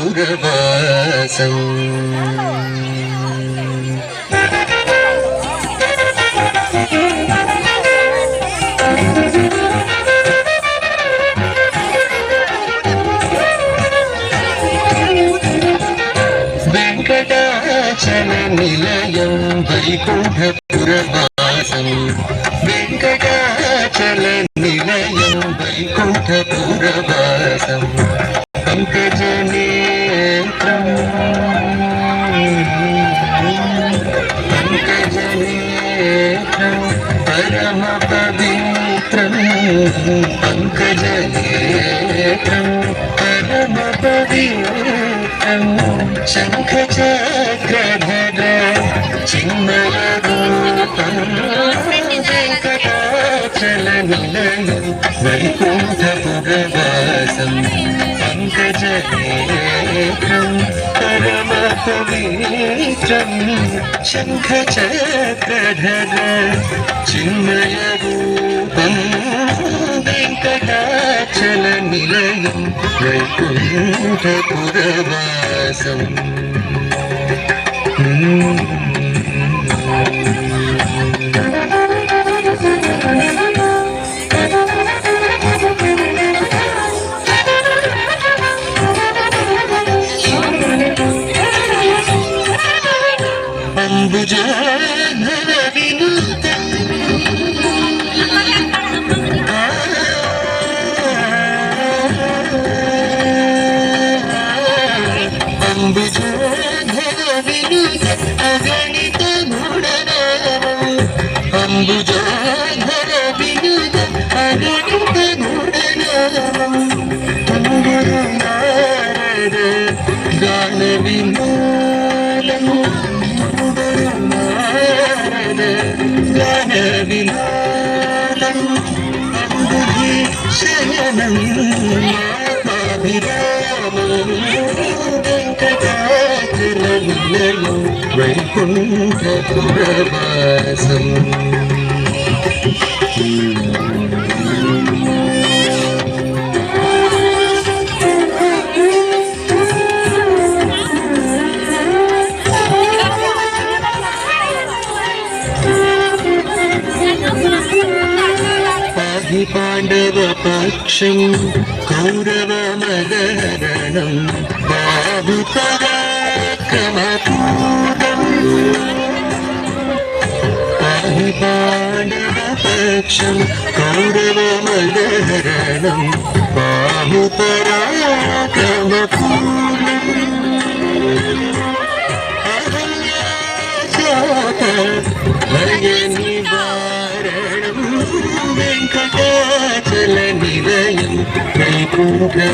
వైకుంఠపురవాసం వెంకటాచల నిలయం వైకుంఠపురవాసం వెంకటాచల నిలయం వైకుంఠపురవాసం పంకజనేత్రం పంకజనేత్రం పరమ పవిత్రం పంకజనేత్రం పరమ పవిత్రం శంఖచక్రధర చిన్మయ రూపం వెంకటాచల నిలయం వైకుంఠపురవాసం పంకజనేత్రం పరమ పవిత్రం శంఖచక్రధర చిన్మయ రూపం వెంకటాచల నిలయం వైకుంఠపురవాసం అంబుజాధర వినుత అంబుజాధర వినుత అగణిత గుణనామం అంబుజాధర వినుత అగణిత గుణనామం తుంగురు నారద గాన విమూలం గాన విమూలం అంబుధి శయనం మాతాభిరామం వెంకటాచల నిలయం వైకుంఠపురవాసం పాండవ పక్షం కౌరవ మదరణం బాహుపరాక్రమపూరం పాండవ పక్షం కౌరవ మదరణం బాహుపరాక్రమపూరం భయ నివారణం వెంకటాచల నిలయం వైకుంఠపురవాసం